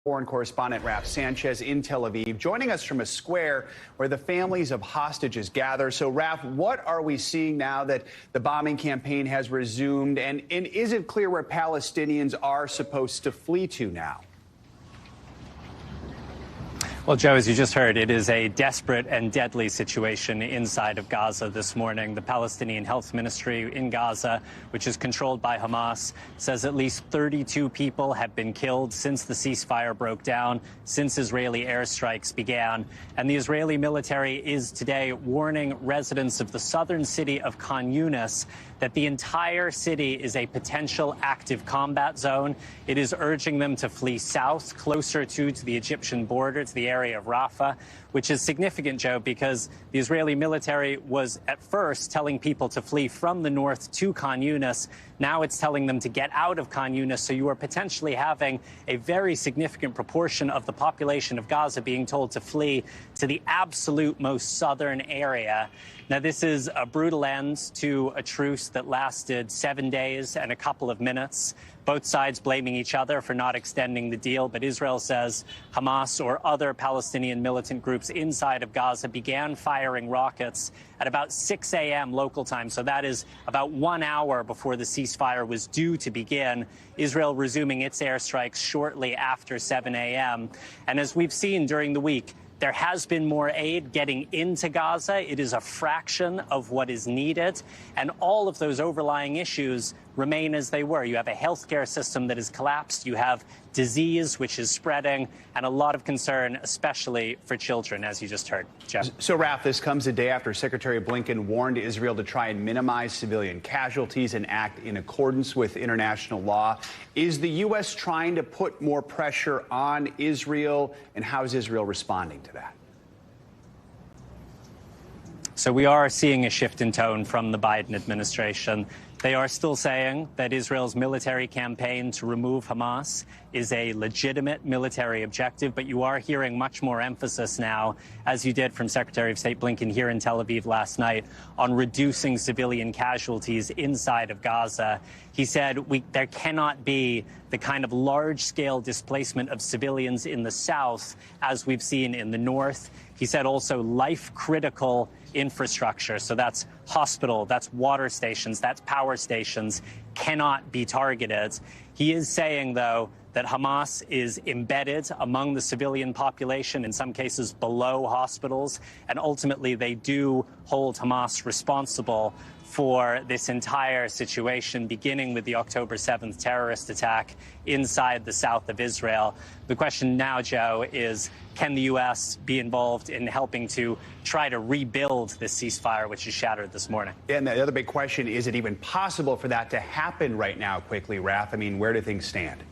Foreign correspondent Raf Sanchez in Tel Aviv, joining us from a square where the families of hostages gather. So, Raf, what are we seeing now that the bombing campaign has resumed? And is it clear where Palestinians are supposed to flee to now? Well, Joe, as you just heard, it is a desperate and deadly situation inside of Gaza this morning. The Palestinian Health Ministry in Gaza, which is controlled by Hamas, says at least 32 people have been killed since the ceasefire broke down, since Israeli airstrikes began. And the Israeli military is today warning residents of the southern city of Khan Yunis that the entire city is a potential active combat zone. It is urging them to flee south, closer to the Egyptian border, to the area of Rafah, which is significant, Joe, because the Israeli military was at first telling people to flee from the north to Khan Yunis. Now it's telling them to get out of Khan Yunis. So you are potentially having a very significant proportion of the population of Gaza being told to flee to the absolute most southern area. Now, this is a brutal end to a truce that lasted 7 days and a couple of minutes. Both sides blaming each other for not extending the deal. But Israel says Hamas or other Palestinian militant groups inside of Gaza began firing rockets at about 6 a.m. local time. So that is about 1 hour before the ceasefire was due to begin. Israel resuming its airstrikes shortly after 7 a.m. And as we've seen during the week, there has been more aid getting into Gaza. It is a fraction of what is needed. And all of those overlying issues remain as they were. You have a healthcare system that has collapsed. You have disease, which is spreading, and a lot of concern, especially for children, as you just heard. Jeff. So, Raf, this comes a day after Secretary Blinken warned Israel to try and minimize civilian casualties and act in accordance with international law. Is the U.S. trying to put more pressure on Israel, and how is Israel responding to that? So we are seeing a shift in tone from the Biden administration. They are still saying that Israel's military campaign to remove Hamas is a legitimate military objective, but you are hearing much more emphasis now, as you did from Secretary of State Blinken here in Tel Aviv last night, on reducing civilian casualties inside of Gaza. He said there cannot be the kind of large-scale displacement of civilians in the south as we've seen in the north. He said also life-critical infrastructure, so that's hospital, that's water stations, that's power stations, cannot be targeted. He is saying, though, that Hamas is embedded among the civilian population, in some cases below hospitals, and ultimately they do hold Hamas responsible for this entire situation, beginning with the October 7th terrorist attack inside the south of Israel. The question now, Joe, is can the U.S. be involved in helping to try to rebuild this ceasefire, which is shattered this morning? And the other big question, is it even possible for that to happen right now quickly, Raf? I mean, where do things stand?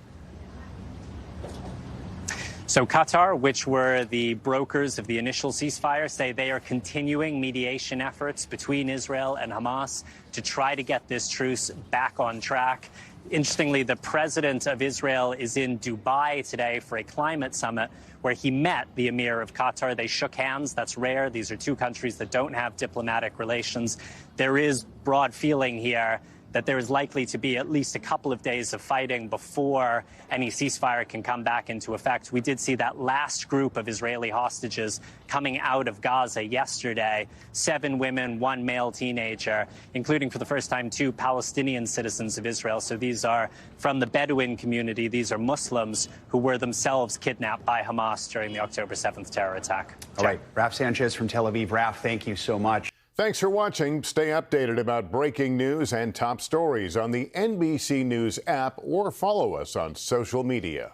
So Qatar, which were the brokers of the initial ceasefire, say they are continuing mediation efforts between Israel and Hamas to try to get this truce back on track. Interestingly, the president of Israel is in Dubai today for a climate summit where he met the emir of Qatar. They shook hands. That's rare. These are two countries that don't have diplomatic relations. There is broad feeling here that there is likely to be at least a couple of days of fighting before any ceasefire can come back into effect. We did see that last group of Israeli hostages coming out of Gaza yesterday, 7 women, 1 male teenager, including for the first time 2 Palestinian citizens of Israel. So these are from the Bedouin community. These are Muslims who were themselves kidnapped by Hamas during the October 7th terror attack. All right. Raf Sanchez from Tel Aviv. Raf, thank you so much. Thanks for watching. Stay updated about breaking news and top stories on the NBC News app or follow us on social media.